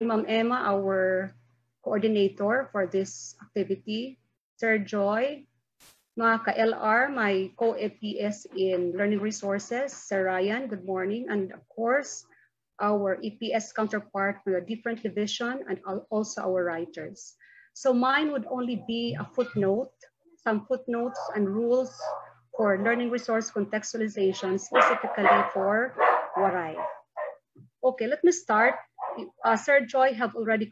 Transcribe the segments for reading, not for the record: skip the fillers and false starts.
Ma'am Emma, our coordinator for this activity, Sir Joy, mga ka-LR, my co-EPS in Learning Resources, Sir Ryan, good morning, and of course, our EPS counterpart for a different division and also our writers. So mine would only be a footnote, some footnotes and rules for learning resource contextualization, specifically for WARAY. Okay, let me start. Sir Joy have already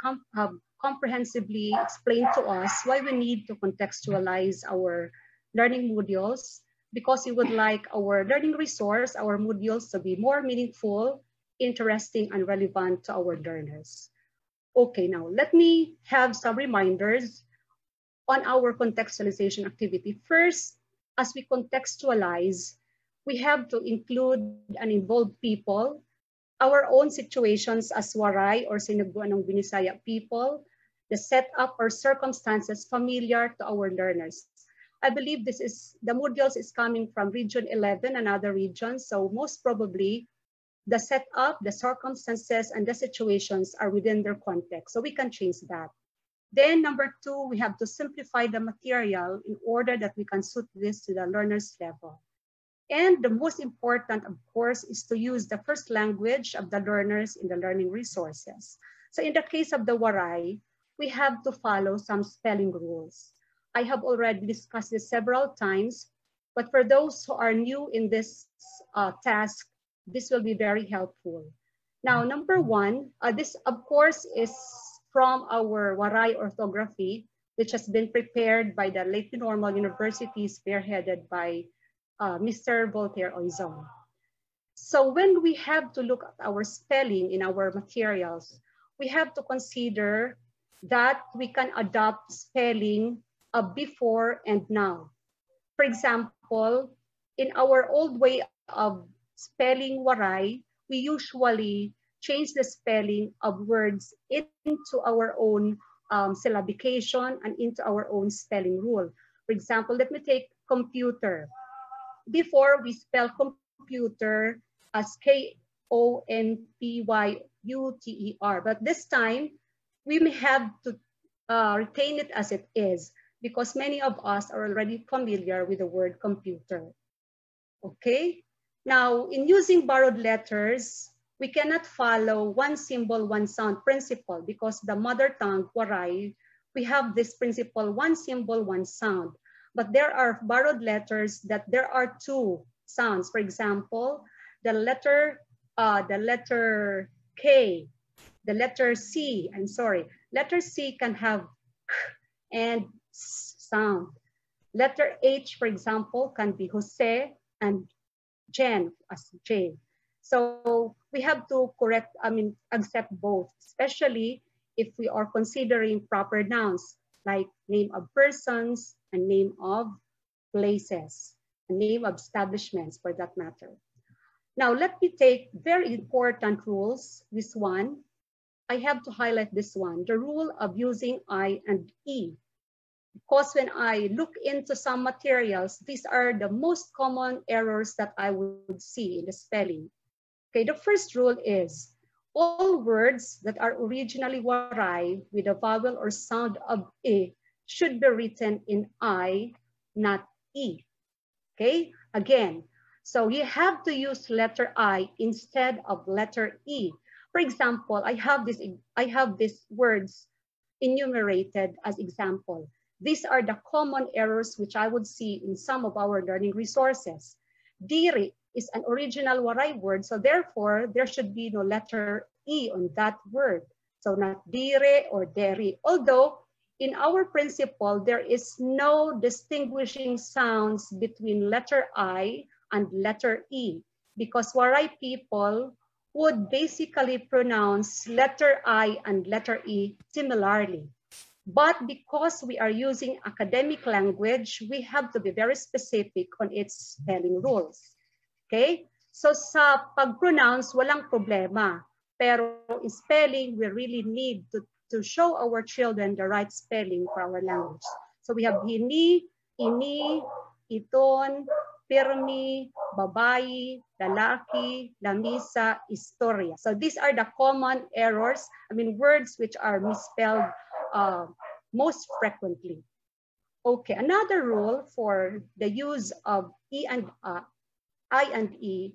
comprehensively explained to us why we need to contextualize our learning modules, because we would like our learning resource, our modules, to be more meaningful, interesting, and relevant to our learners. Okay, now let me have some reminders on our contextualization activity. First, as we contextualize, we have to include and involve people, our own situations as Waray or Sinubuan ng Binisaya people, the setup or circumstances familiar to our learners. I believe the modules is coming from Region 11 and other regions, so most probably the setup, the circumstances, and the situations are within their context, so we can change that. Then number two, we have to simplify the material in order that we can suit this to the learner's level. And the most important, of course, is to use the first language of the learners in the learning resources. So in the case of the Waray, we have to follow some spelling rules. I have already discussed this several times, but for those who are new in this task, this will be very helpful. Now, number one, this of course is from our Waray orthography, which has been prepared by the Lake Normal University, spearheaded by Mr. Voltaire Oizon. So when we have to look at our spelling in our materials, we have to consider that we can adopt spelling of before and now. For example, in our old way of spelling Waray, we usually change the spelling of words into our own syllabication and into our own spelling rule. For example, let me take computer. Before, we spell computer as K-O-N-P-Y-U-T-E-R. But this time, we may have to retain it as it is, because many of us are already familiar with the word computer. Okay? Now, in using borrowed letters, we cannot follow one symbol, one sound principle, because the mother tongue, Waray, we have this principle, one symbol, one sound. But there are borrowed letters that there are two sounds. For example, the letter K, the letter C, letter C can have K and S sound. Letter H, for example, can be Jose and Jen as J. So we have to accept both, especially if we are considering proper nouns, like name of persons and name of places, and name of establishments for that matter. Now, let me take very important rules. This one, I have to highlight this one, the rule of using I and E. Because when I look into some materials, these are the most common errors that I would see in the spelling. Okay, the first rule is, all words that are originally Waray with a vowel or sound of E should be written in I, not E. Okay, again, so you have to use letter I instead of letter E. For example, I have these words enumerated as example. These are the common errors which I would see in some of our learning resources. Diri is an original Waray word, so therefore there should be no letter E on that word. So not dire or deri. Although in our principle, there is no distinguishing sounds between letter I and letter E, because Waray people would basically pronounce letter I and letter E similarly. But because we are using academic language, we have to be very specific on its spelling rules. Okay? So sa pag-pronounce, walang problema. Pero in spelling, we really need to show our children the right spelling for our language. So we have hini, ini, iton, pirmi, babae, lalaki, lamisa, istorya. So these are the common errors, words which are misspelled most frequently. Okay, another rule for the use of I and E,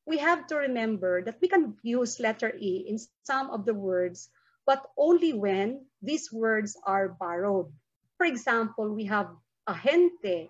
we have to remember that we can use letter E in some of the words, but only when these words are borrowed. For example, we have ahente,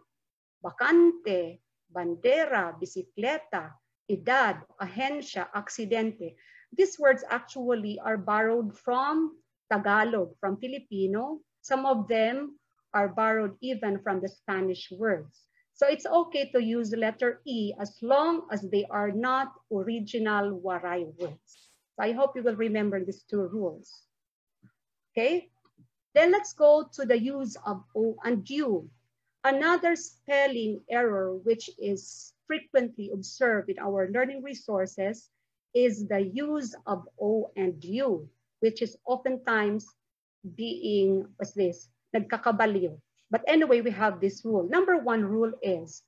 bakante, bandera, bisikleta, edad, ahensya, aksidente. These words actually are borrowed from Tagalog, from Filipino. Some of them are borrowed even from the Spanish words. So it's okay to use letter E as long as they are not original Waray words. So I hope you will remember these two rules. Okay, then let's go to the use of O and U. Another spelling error which is frequently observed in our learning resources is the use of O and U, which is oftentimes being, what's this, nagkakabaliw. But anyway, we have this rule. Number one rule is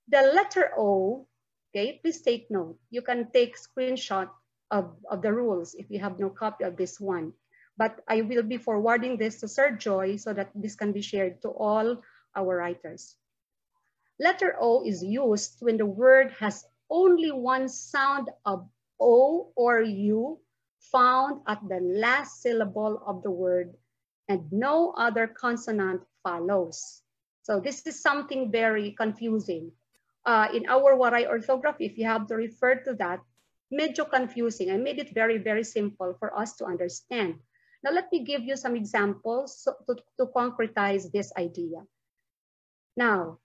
the letter O, okay, please take note. You can take screenshot of the rules if you have no copy of this one. But I will be forwarding this to Sir Joy so that this can be shared to all our writers. Letter O is used when the word has only one sound of O or U found at the last syllable of the word and no other consonant follows. So this is something very confusing. In our Waray orthography, if you have to refer to that, medyo confusing. I made it very, very simple for us to understand. Now let me give you some examples to concretize this idea. Now,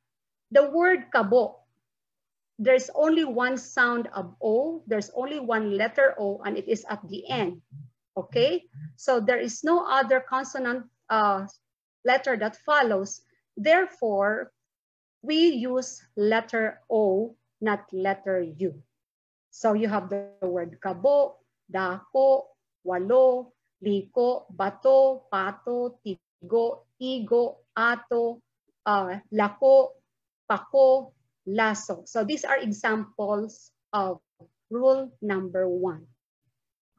the word kabo, there's only one sound of O, there's only one letter O, and it is at the end, okay? So there is no other consonant letter that follows. Therefore, we use letter O, not letter U. So you have the word kabo, dako, walo, liko, bato, pato, tigo, igo, ato, lako, pako, laso. So these are examples of rule number one.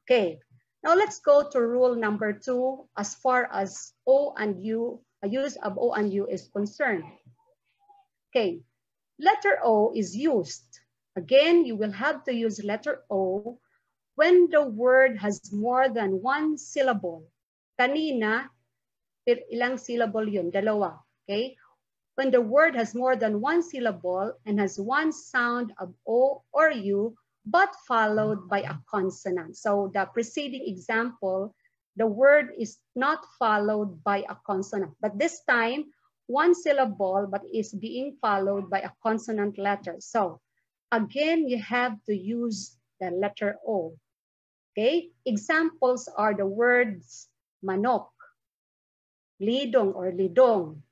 Okay, now let's go to rule number two as far as O and U, use of O and U is concerned. Okay, letter O is used. Again, you will have to use letter O when the word has more than one syllable. Kanina, ilang syllable yun? Dalawa, okay? When the word has more than one syllable and has one sound of O or U, but followed by a consonant. So the preceding example, the word is not followed by a consonant, but this time, one syllable, but is being followed by a consonant letter. So again, you have to use the letter O. Okay, examples are the words manok, lidong or lidong.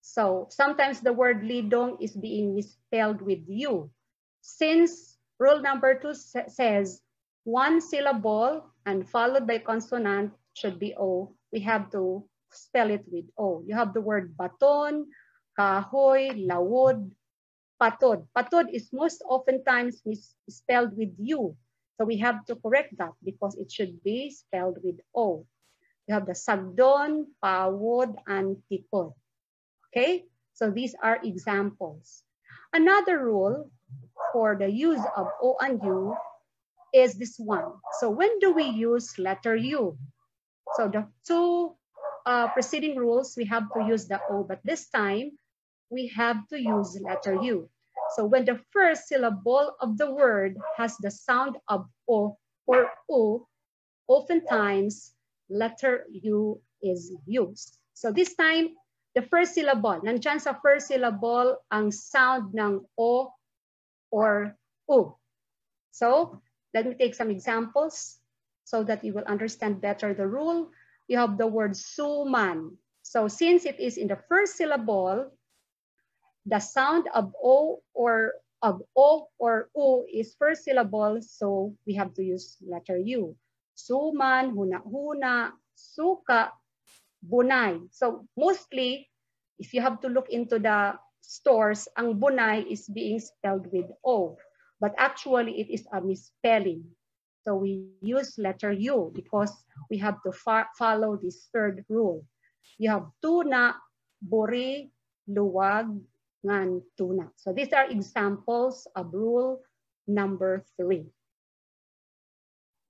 So sometimes the word lidong is being misspelled with U. Since rule number two says one syllable and followed by consonant should be O, we have to spell it with O. You have the word baton, kahoy, lawod, patod. Patod is most oftentimes misspelled with U. So we have to correct that because it should be spelled with O. You have the sagdon, pawod, and tipod. Okay, so these are examples. Another rule for the use of O and U is this one. So when do we use letter U? So the two preceding rules, we have to use the O, but this time we have to use letter U. So when the first syllable of the word has the sound of O or U, oftentimes letter U is used. So this time, the first syllable, nandyan sa first syllable ang sound ng O or U. So let me take some examples so that you will understand better the rule. You have the word suman. So since it is in the first syllable, the sound of O or U is first syllable, so we have to use letter U. Suman, huna-huna, suka, bunay. So mostly, if you have to look into the stores, ang bunay is being spelled with O. But actually, it is a misspelling. So we use letter U because we have to follow this third rule. You have tuna, buri, luwag, ngan, tuna. So these are examples of rule number 3.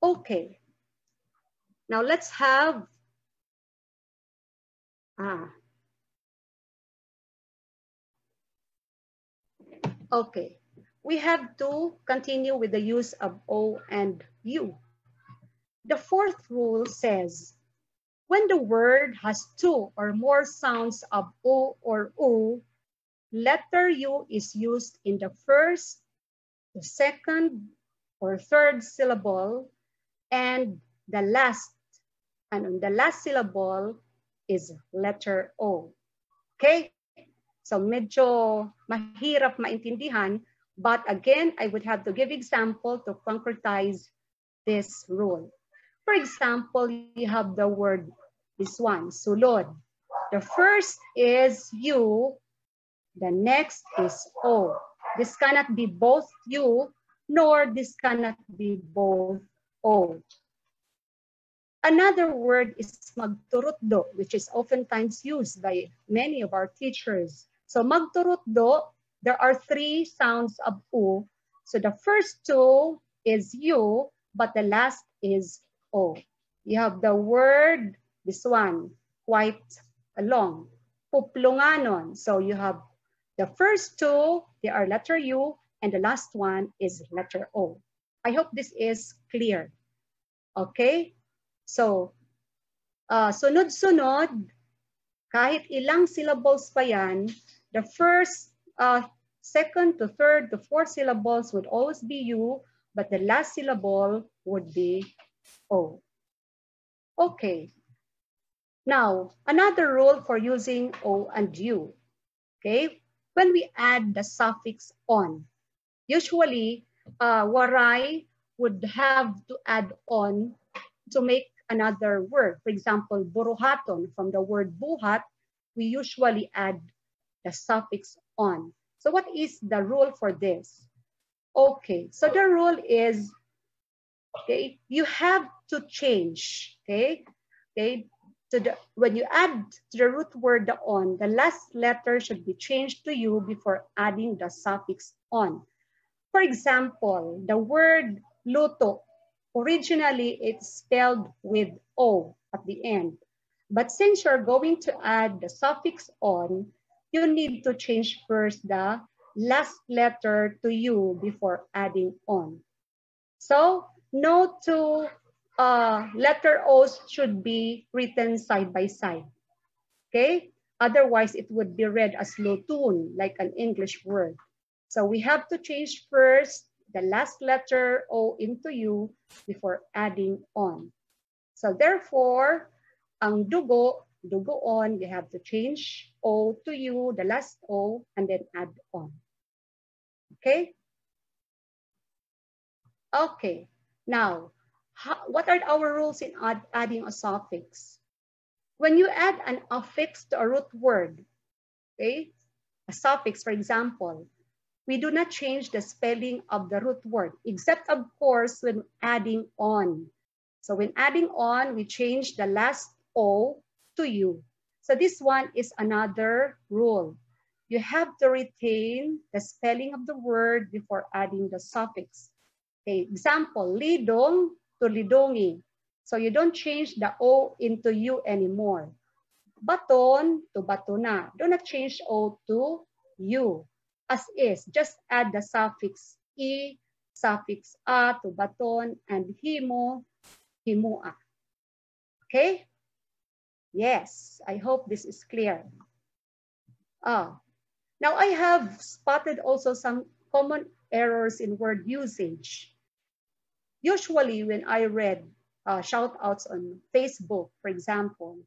Okay. Now let's have okay. We have to continue with the use of O and U. The fourth rule says, when the word has 2 or more sounds of O or U, letter U is used in the first, the second, or third syllable, and the last syllable is letter O. Okay? So medyo mahirap maintindihan, but again, I would have to give example to concretize this rule. For example, you have the word, this one, sulod. The first is U, the next is O. This cannot be both U, nor this cannot be both O. Another word is magturutdo, which is oftentimes used by many of our teachers. So magturutdo, there are 3 sounds of U. So the first 2 is U, but the last is O. You have the word, this one, quite long, puplunganon. So you have the first 2, they are letter U, and the last one is letter O. I hope this is clear. Okay? So, sunod-sunod, kahit ilang syllables pa yan, the first, second to third to fourth syllables would always be U, but the last syllable would be O. Okay. Now, another rule for using O and U. Okay? When we add the suffix on, usually, waray would have to add on to make another word. For example, buruhaton, from the word buhat, we usually add the suffix on. So what is the rule for this? Okay, so the rule is, okay, you have to change, okay, when you add to the root word the on, the last letter should be changed to U before adding the suffix on. For example, the word luto, originally it's spelled with O at the end. But since you're going to add the suffix on, you need to change first the last letter to U before adding on. So no 2 letter O's should be written side by side. Okay? Otherwise, it would be read as lutun, like an English word. So we have to change first the last letter O into U before adding on. So therefore, ang dugo, dugoon, you have to change O to U, the last O, and then add on. Okay? Okay. Now, what are our rules in adding a suffix? When you add an affix to a root word, okay, a suffix, for example, we do not change the spelling of the root word, except, of course, when adding on. So when adding on, we change the last O to U. So this one is another rule. You have to retain the spelling of the word before adding the suffix. Okay, example, lidong to lidongi. So you don't change the O into U anymore. Baton to batona. Do not change O to U. As is, just add the suffix E, suffix A to baton, and himo, himua. Okay? Yes, I hope this is clear. Now I have spotted also some common errors in word usage. Usually when I read shout outs on Facebook, for example,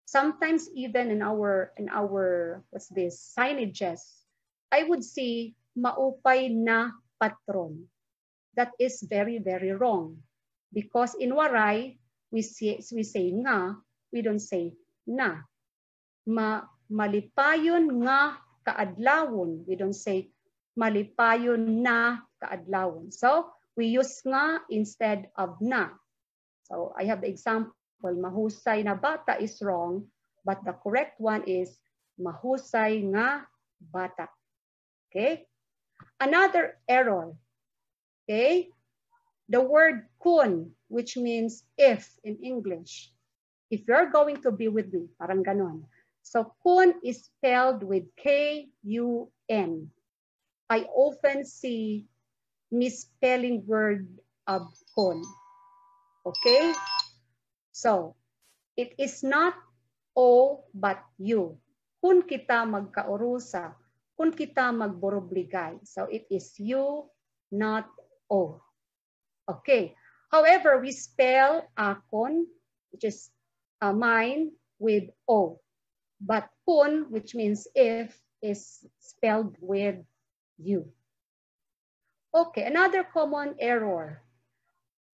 sometimes even in our what's this, signages, I would see maupay na patron. That is very, very wrong. Because in waray, we say nga, we don't say na. Malipayon nga kaadlawon. We don't say malipayon na kaadlawon. So we use nga instead of na. So I have the example, mahusay na bata is wrong, but the correct one is mahusay nga bata. Okay? Another error. Okay? The word kun, which means if in English. If you're going to be with me, parang ganon. So kun is spelled with K-U-N. I often see misspelling word of kun. Okay? So, it is not O but you. Kung kita magkaurusa, kung kita magborobligay. So, it is you, not O. Okay. However, we spell akon, which is mine, with O. But kun, which means if, is spelled with you. Okay, another common error.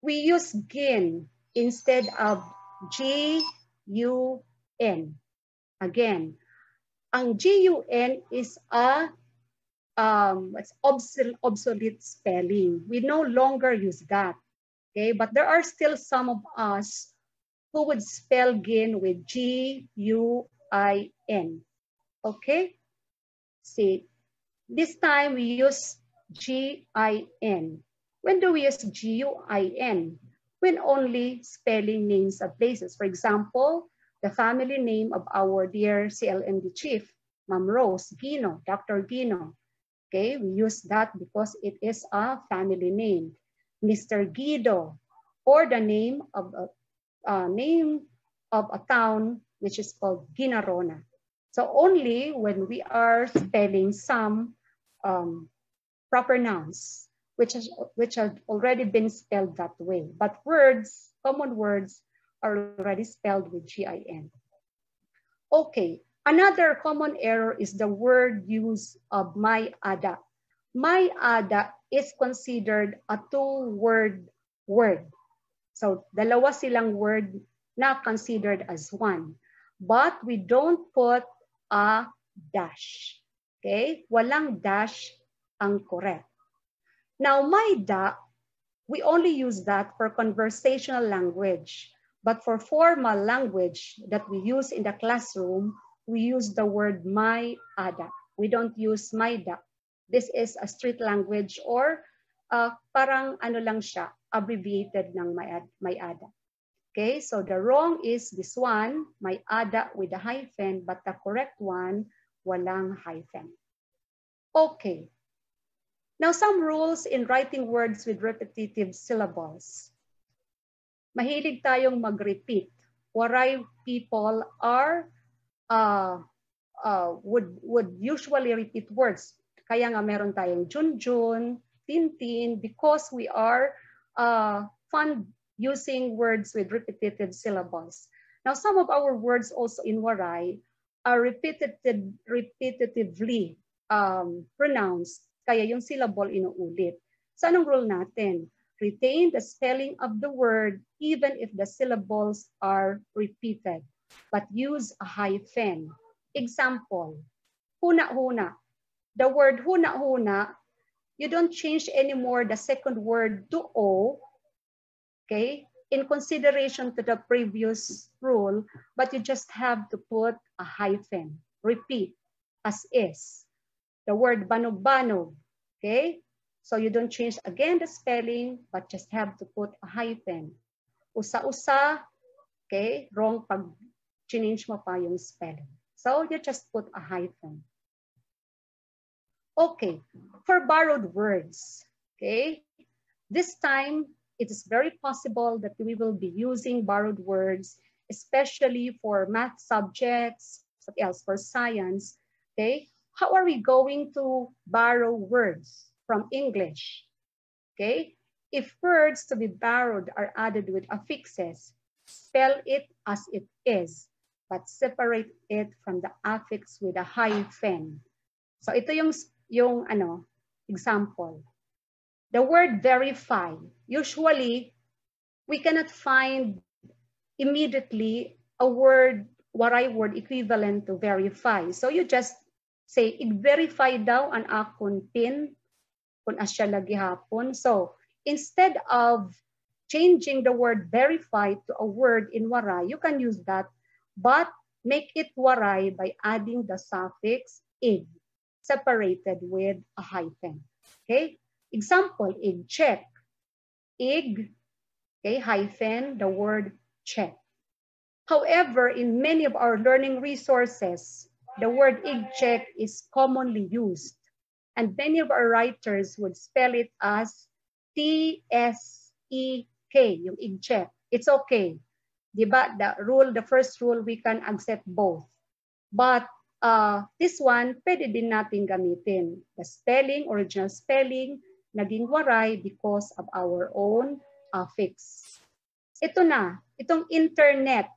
We use gin instead of G-U-N. Again, ang G-U-N is a obsolete spelling. We no longer use that. Okay, but there are still some of us who would spell gin with G-U-I-N. Okay, see, this time we use G-I-N. When do we use G-U-I-N? When only spelling names of places. For example, the family name of our dear CLMD chief, Ma'am Rose Gino, Dr. Gino. Okay, we use that because it is a family name. Mr. Guido, or the name of a town which is called Ginarona. So only when we are spelling some proper nouns, which have already been spelled that way. But words, common words, are already spelled with G-I-N. Okay, another common error is the word use of may ada. May ada is considered a two-word word. So dalawa silang word na considered as one. But we don't put a dash. Okay, walang dash ang correct. Now, may da, we only use that for conversational language. But for formal language that we use in the classroom, we use the word may ada. We don't use may da. This is a street language or parang ano lang siya, abbreviated ng may ada. Okay, so the wrong is this one, may ada with a hyphen, but the correct one, walang hyphen. Okay. Now, some rules in writing words with repetitive syllables. Mahilig tayong mag-repeat. Waray people are would usually repeat words. Kaya nga meron tayong Junjun, Tintin, because we are fond using words with repetitive syllables. Now, some of our words also in Waray are repetitively pronounced. Kaya yung syllable inuulit. So anong rule natin? Retain the spelling of the word even if the syllables are repeated, but use a hyphen. Example, huna-huna. The word huna-huna, you don't change anymore the second word to O, okay, in consideration to the previous rule, but you just have to put a hyphen. Repeat, as is. The word banog-banog, okay? So you don't change again the spelling, but just have to put a hyphen. Usa-usa, okay? Wrong pag change mo pa yung spelling. So you just put a hyphen. Okay, for borrowed words, okay? This time, it is very possible that we will be using borrowed words, especially for math subjects, what else, for science, okay? How are we going to borrow words from English? Okay, if words to be borrowed are added with affixes, spell it as it is, but separate it from the affix with a hyphen. So ito yung example. The word verify, usually we cannot find immediately a word, Waray word equivalent to verify. So you just Say, i-verify daw ang akong PIN kung asya lagi hapon. So, instead of changing the word verify to a word in waray, you can use that, but make it waray by adding the suffix ig, separated with a hyphen. Okay? Example, ig check. Ig, okay, hyphen, the word check. However, in many of our learning resources, the word ig-check is commonly used, and many of our writers would spell it as T-S-E-K, yung ig-check. It's okay. Diba? The first rule, we can accept both. But this one, pwede din natin gamitin. The spelling, original spelling, naging waray because of our own affix. Ito na, itong internet.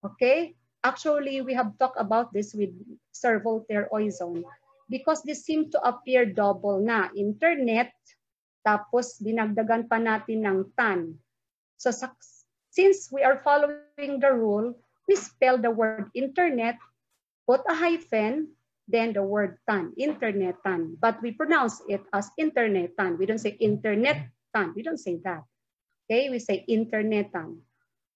Okay? Actually, we have talked about this with Sir Voltaire Oison because this seemed to appear double na. Internet, tapos dinagdagan pa natin ng tan. So since we are following the rule, we spell the word internet, put a hyphen, then the word tan, internetan. But we pronounce it as internetan. We don't say internetan. We don't say that. Okay? We say internetan.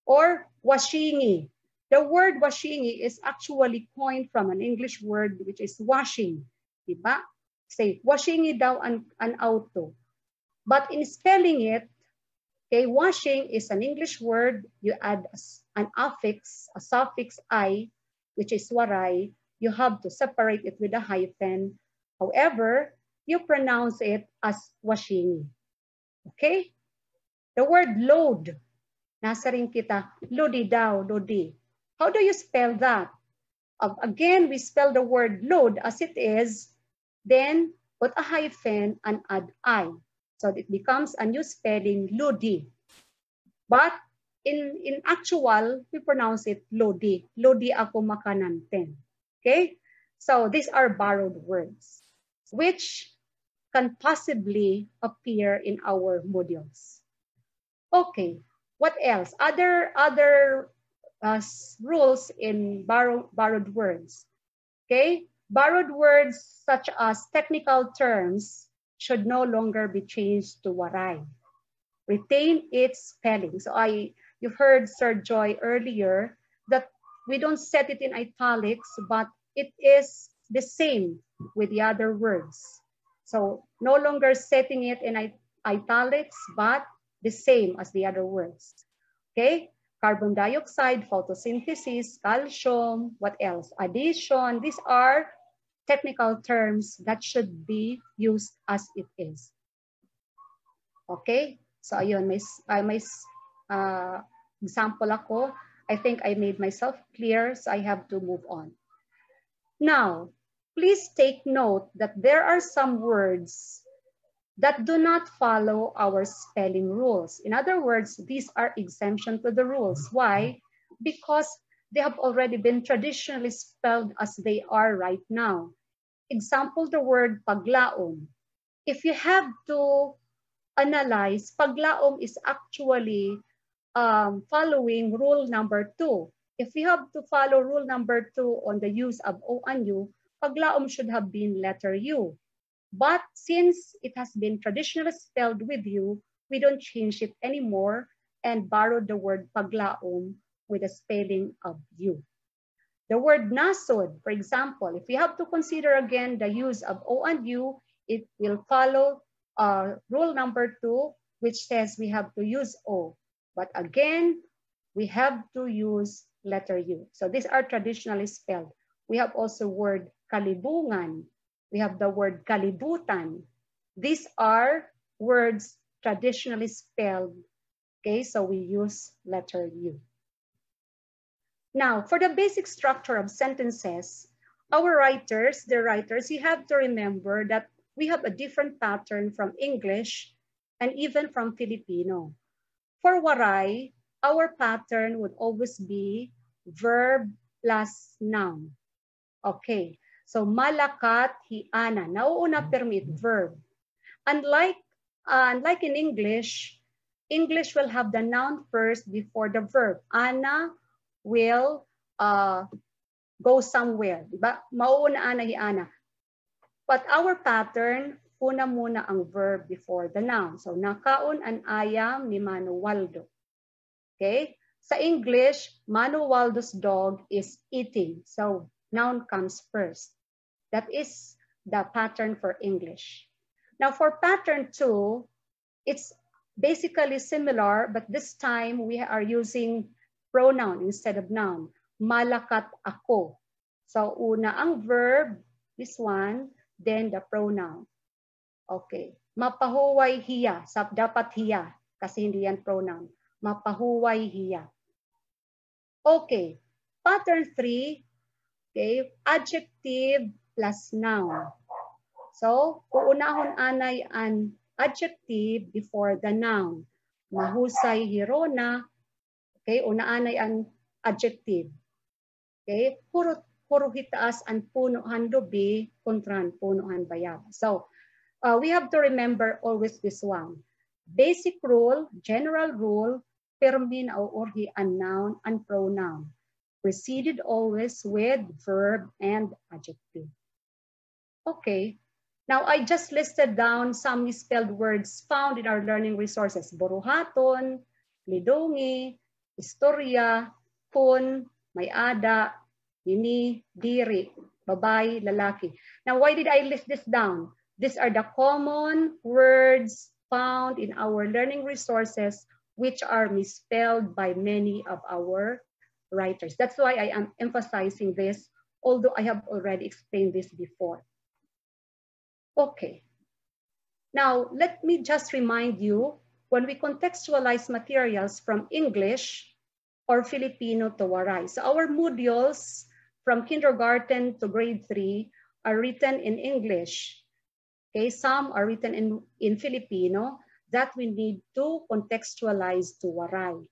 Or washingi. The word washingi is actually coined from an English word which is washing. Diba? Say, washingi daw an auto. But in spelling it, okay, washing is an English word. You add an affix, a suffix I, which is waray. You have to separate it with a hyphen. However, you pronounce it as washingi. Okay? The word load. Nasa rin kita, lodi daw, lodi. How do you spell that? Again, we spell the word load as it is, then put a hyphen and add I. So it becomes a new spelling, lodi. But in actual, we pronounce it lodi. Lodi ako makananten. Okay? So these are borrowed words, which can possibly appear in our modules. Okay, what else? Other rules in borrowed words. Okay, borrowed words such as technical terms should no longer be changed to waray. Retain its spelling. So you've heard Sir Joy earlier that we don't set it in italics, but it is the same with the other words. So no longer setting it in italics, but the same as the other words. Okay. Carbon dioxide, photosynthesis, calcium, what else? Addition. These are technical terms that should be used as it is. Okay? So ayun, may example ako. I think I made myself clear, so I have to move on. Now, please take note that there are some words that do not follow our spelling rules. In other words, these are exemption to the rules. Why? Because they have already been traditionally spelled as they are right now. Example, the word paglaom. If you have to analyze, paglaom is actually following rule number 2. If you have to follow rule number 2 on the use of O and U, paglaom should have been letter U. But since it has been traditionally spelled with U, we don't change it anymore and borrow the word paglaom with the spelling of U. The word nasod, for example, if we have to consider again the use of O and U, it will follow rule number 2, which says we have to use O. But again, we have to use letter U. So these are traditionally spelled. We have also word kalibungan. We have the word kalibutan. These are words traditionally spelled. Okay, so we use letter U. Now, for the basic structure of sentences, our writers, you have to remember that we have a different pattern from English and even from Filipino. For waray, our pattern would always be verb plus noun. Okay. So, malakat, hiana. Nauuna permit, verb. Unlike in English, English will have the noun first before the verb. Ana will go somewhere, di ba? Mauuna na hiana. But our pattern, una muna ang verb before the noun. So, nakaon an ayam ni Mano Waldo. Okay? Sa English, Mano Waldo's dog is eating. So, noun comes first. That is the pattern for English. Now, for pattern 2, it's basically similar, but this time we are using pronoun instead of noun. Malakat ako. So, una ang verb, this one, then the pronoun. Okay. Mapahuway hiya. Dapat hiya kasi hindi yan pronoun. Mapahuway hiya. Okay. Pattern 3, okay, adjective plus noun. So, uunahon anay an adjective before the noun. Mahusay hirona. Okay, unaanay an adjective. Okay, puro hitaas an punuhan dobi kontran punuhan bayab. So, we have to remember always this one. Basic rule, general rule, permin o orhi an noun and pronoun. Preceded always with verb and adjective. Okay. Now, I just listed down some misspelled words found in our learning resources. Boruhaton, lidongi, istorya, pun, mayada, ini, diri, babay, lalaki. Now, why did I list this down? These are the common words found in our learning resources which are misspelled by many of our writers. That's why I am emphasizing this, although I have already explained this before. Okay. Now, let me just remind you, when we contextualize materials from English or Filipino to WARAY. So our modules from kindergarten to grade 3 are written in English. Okay, some are written in Filipino that we need to contextualize to WARAY.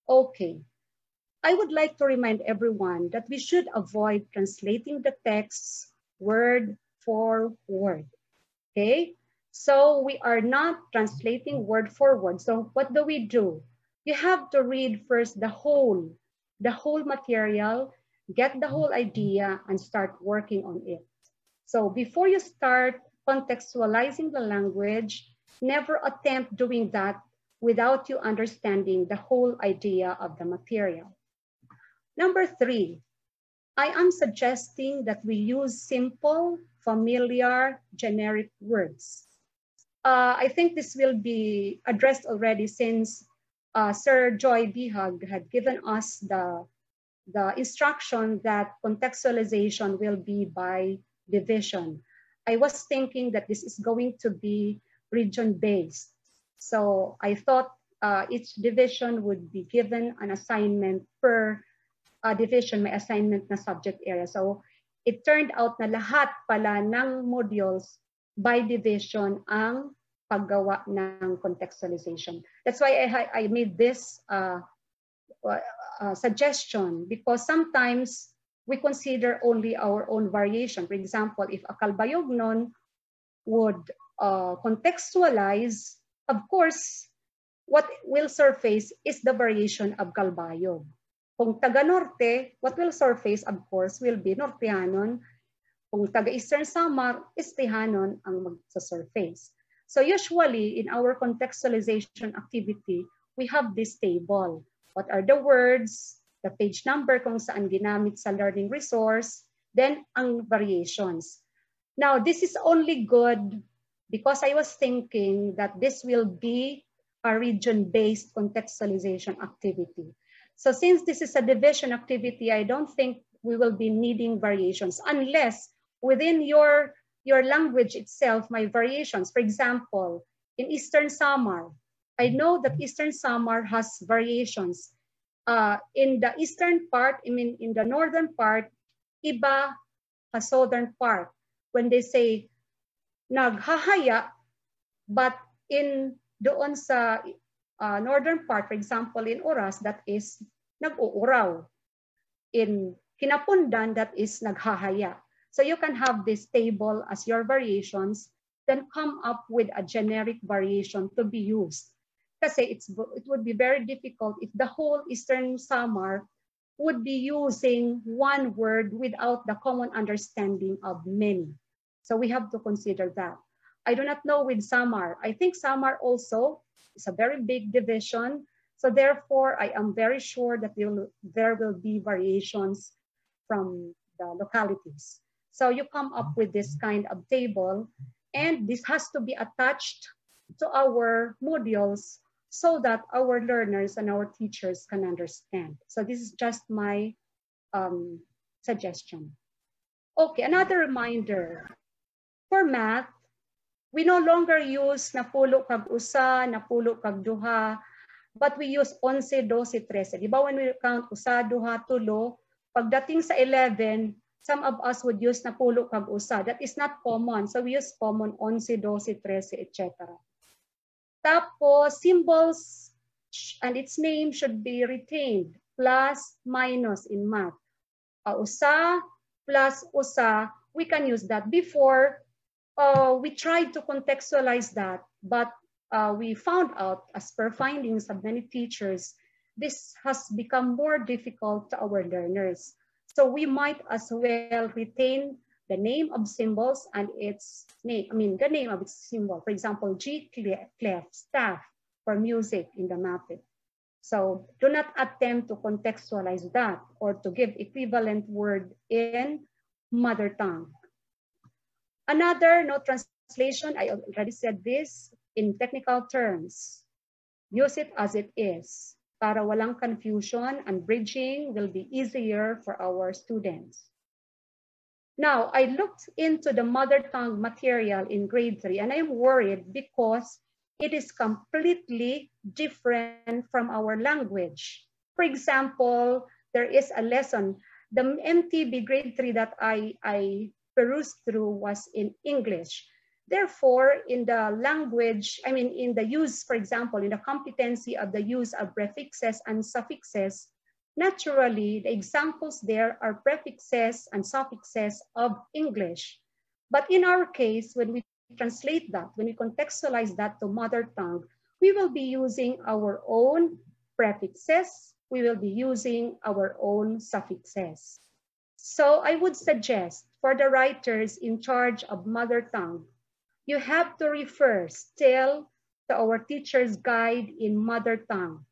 Okay. I would like to remind everyone that we should avoid translating the texts word for word. Okay, so we are not translating word for word. So what do? You have to read first the whole material, get the whole idea, and start working on it. So before you start contextualizing the language, never attempt doing that without you understanding the whole idea of the material. Number 3, I am suggesting that we use simple, familiar, generic words. I think this will be addressed already since Sir Joy Bihag had given us the instruction that contextualization will be by division. I was thinking that this is going to be region-based. So I thought each division would be given an assignment per division, may assignment na subject area. So it turned out na lahat pala ng modules by division ang paggawa ng contextualization. That's why I made this suggestion, because sometimes we consider only our own variation. For example, if a Kalbayognon would contextualize, of course, what will surface is the variation of Kalbayog. Kung taga-norte, what will surface, of course, will be Nortehanon. Kung taga-Eastern Samar, Estehanon ang magsa-surface. So usually, in our contextualization activity, we have this table. What are the words, the page number kung saan ginamit sa learning resource, then ang variations. Now, this is only good because I was thinking that this will be a region-based contextualization activity. So since this is a division activity, I don't think we will be needing variations unless within your language itself, my variations. For example, in Eastern Samar, I know that Eastern Samar has variations. In the eastern part, I mean in the northern part, iba sa southern part. When they say naghahaya, but in doon sa northern part, for example, in Oras, that is nag-uuraw. In Kinapundan, that is naghahaya. So you can have this table as your variations, then come up with a generic variation to be used. Kasi it would be very difficult if the whole Eastern Samar would be using one word without the common understanding of many. So we have to consider that. I do not know with SAMAR. I think SAMAR also is a very big division. So therefore, I am very sure that there will be variations from the localities. So you come up with this kind of table, and this has to be attached to our modules so that our learners and our teachers can understand. So this is just my suggestion. Okay, another reminder. For math, we no longer use napulo kag usa, napulo kag duha, but we use 11, 12, 13. Di ba when we count usa, duha, tulo, pagdating sa 11, some of us would use napulo kag usa. That is not common. So we use common 11, 12, 13, etc. Tapos, symbols and its name should be retained. Plus, minus in math. Usa plus usa, we can use that. Before, we tried to contextualize that, but we found out, as per findings of many teachers, this has become more difficult to our learners. So we might as well retain the name of symbols and its name, the name of its symbol. For example, G clef, staff for music in the MAPIT. So do not attempt to contextualize that or to give equivalent word in mother tongue. Another, no translation, I already said this, in technical terms. Use it as it is. Para walang confusion, and bridging will be easier for our students. Now, I looked into the mother tongue material in grade 3, and I am worried because it is completely different from our language. For example, there is a lesson, the MTB grade 3 that I perused through was in English. Therefore, in the language, in the use, for example, in the competency of the use of prefixes and suffixes, naturally, the examples there are prefixes and suffixes of English. But in our case, when we translate that, when we contextualize that to mother tongue, we will be using our own prefixes, we will be using our own suffixes. So I would suggest for the writers in charge of mother tongue, you have to refer still to our teacher's guide in mother tongue.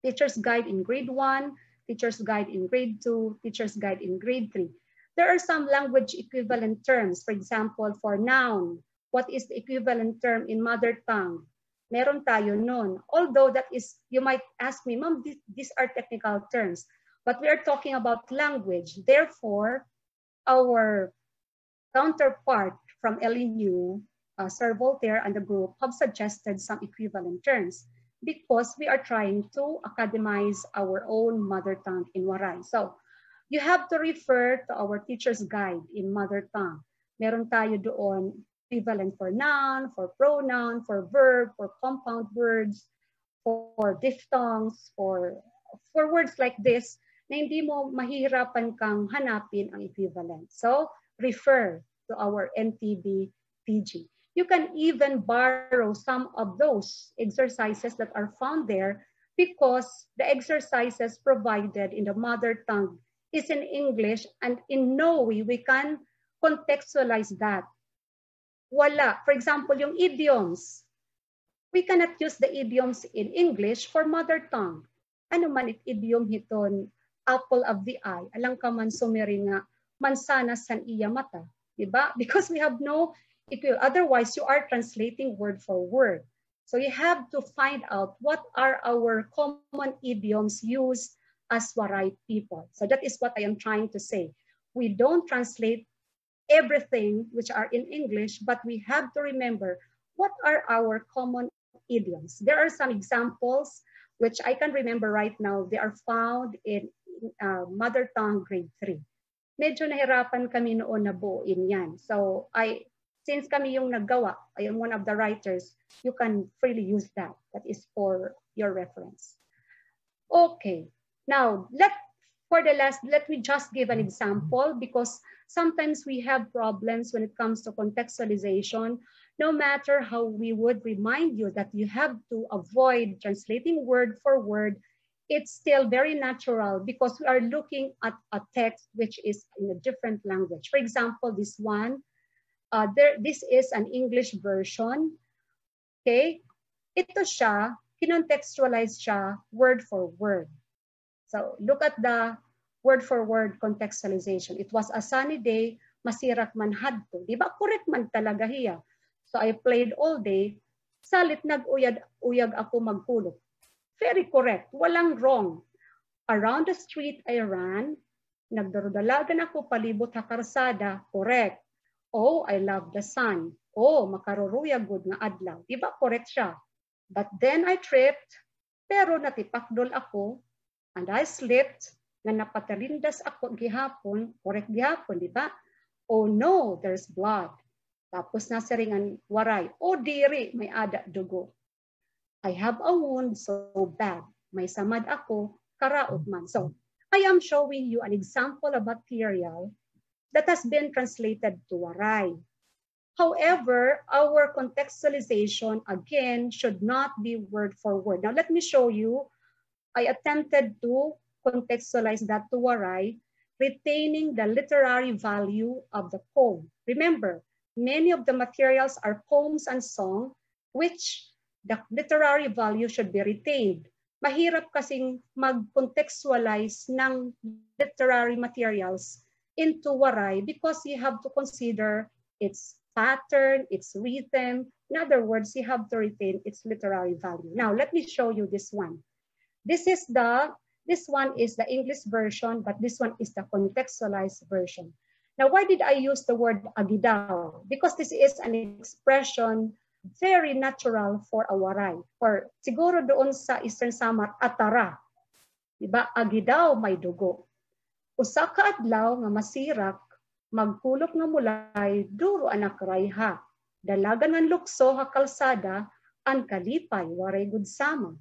Teacher's guide in grade 1, teacher's guide in grade 2, teacher's guide in grade 3. There are some language equivalent terms. For example, for noun, what is the equivalent term in mother tongue? Meron tayo nun. Although that is, you might ask me, Mom, these are technical terms. But we are talking about language. Therefore, our counterpart from LNU, Sir Voltaire and the group have suggested some equivalent terms because we are trying to academize our own mother tongue in WARAY. So you have to refer to our teacher's guide in mother tongue. Meron tayo doon equivalent for noun, for pronoun, for verb, for compound words, for diphthongs, for words like this na hindi mo mahihirapan kang hanapin ang equivalent. So refer to our NTB PG. You can even borrow some of those exercises that are found there because the exercises provided in the mother tongue is in English, and in no way we can contextualize that. Wala. For example, yung idioms. We cannot use the idioms in English for mother tongue. Ano man idiom hiton, apple of the eye, alang ka man sumiri nga, mansanas san iya mata. Diba? Because we have no equivalent. Otherwise, you are translating word for word. So you have to find out what are our common idioms used as Waray people. So that is what I am trying to say. We don't translate everything which are in English, but we have to remember what are our common idioms. There are some examples which I can remember right now. They are found in mother tongue grade 3. Medyo nahirapan kami noon na buuin yan. So since kami yung naggawa, I am one of the writers, you can freely use that. That is for your reference. Okay, now let me just give an example because sometimes we have problems when it comes to contextualization. No matter how we would remind you that you have to avoid translating word for word, it's still very natural because we are looking at a text which is in a different language. For example, this one, this is an English version. Okay? Ito siya, kinontextualize siya word for word. So look at the word for word contextualization. It was a sunny day, masirak man hadto. Di ba? Correct man talaga hiya. So I played all day, salit nag-uyag ako magkulog. Very correct. Walang wrong. Around the street I ran, nagdarudalagan ako palibot sa karsada. Correct. Oh, I love the sun. Oh, makaruruyag good nga adlaw. Di ba? Correct siya. But then I tripped, pero natipakdol ako, and I slipped, nga napatalindas ako gihapon, correct gihapon, di ba? Oh no, there's blood. Tapos nasa ringan waray, oh diri, may ada dugo. I have a wound so bad. May samad ako, karaot man. So, I am showing you an example of material that has been translated to waray. However, our contextualization, again, should not be word for word. Now, let me show you. I attempted to contextualize that to waray, retaining the literary value of the poem. Remember, many of the materials are poems and song, which the literary value should be retained. Mahirap kasing mag-contextualize ng literary materials into waray because you have to consider its pattern, its rhythm. In other words, you have to retain its literary value. Now, let me show you this one. This one is the English version, but this one is the contextualized version. Now, why did I use the word agidaw? Because this is an expression very natural for a waray. For siguro doon sa Eastern Samar, atara. Diba? Agidaw may dugo. Usa ka adlaw nga masirak, magkulok nga mulay, duro anak rayha. Dalagan ng lukso ha kalsada, ang kalipay, waray gud sama.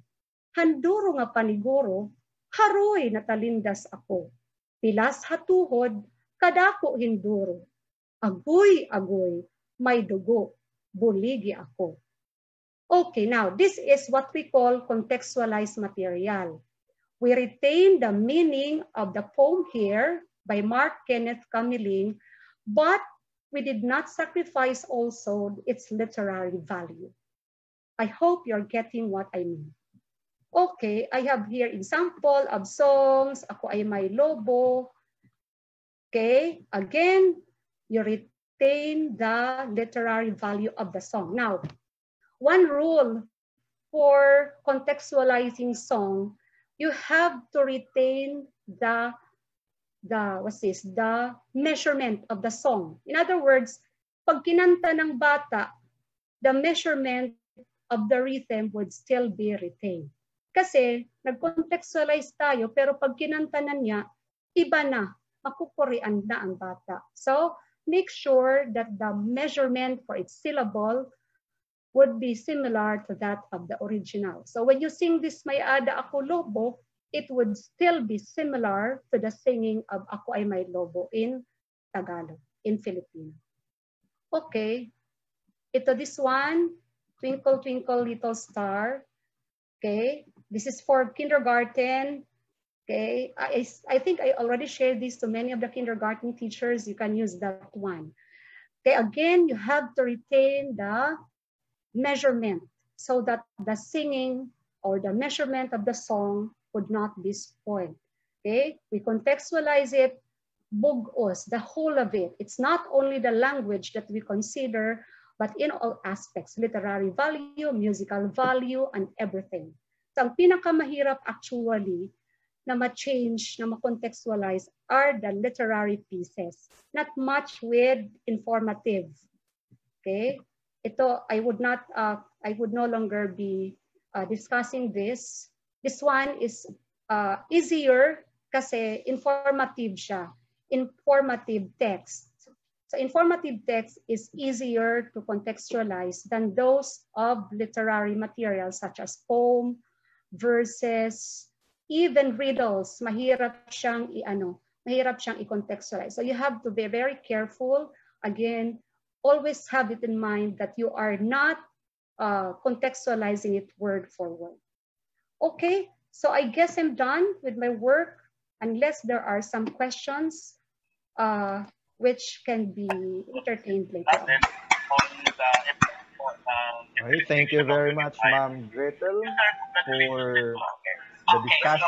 Handuro nga paniguro, haroy natalindas ako. Pilas hatuhod, kadako hinduro. Agoy, may dugo, buligi ako. Okay, now this is what we call contextualized material. We retain the meaning of the poem here by Mark Kenneth Camilling, but we did not sacrifice also its literary value. I hope you're getting what I mean. Okay, I have here example of songs, Ako Ay May Lobo. Okay, again, you retain the literary value of the song. Now, one rule for contextualizing song, you have to retain the measurement of the song. In other words, pag kinanta ng bata, the measurement of the rhythm would still be retained. Kasi nag-contextualize tayo, pero pag kinanta na niya, iba na, makukurian na ang bata. So, make sure that the measurement for its syllable would be similar to that of the original. So when you sing this May Ada Ako Lobo, it would still be similar to the singing of Ako Ay May Lobo in Tagalog, in Filipino. Okay, this one, Twinkle Twinkle Little Star. Okay, this is for kindergarten. Okay, I think I already shared this to many of the kindergarten teachers. You can use that one. Okay, again, you have to retain the measurement so that the singing or the measurement of the song would not be spoiled. Okay, we contextualize it, bugos, the whole of it. It's not only the language that we consider, but in all aspects, literary value, musical value, and everything. So ang pinakamahirap actually na ma-change, na ma-contextualize are the literary pieces, not much with informative. Okay, ito, I would no longer be discussing this. This one is easier kasi informative siya. Informative text. So informative text is easier to contextualize than those of literary materials such as poem, verses, even riddles. Mahirap siyang i-contextualize. So you have to be very careful. Again, always have it in mind that you are not contextualizing it word for word. Okay, So I guess I'm done with my work, unless there are some questions which can be entertained later on. Okay, thank you very much, Ma'am Gretel, for the discussion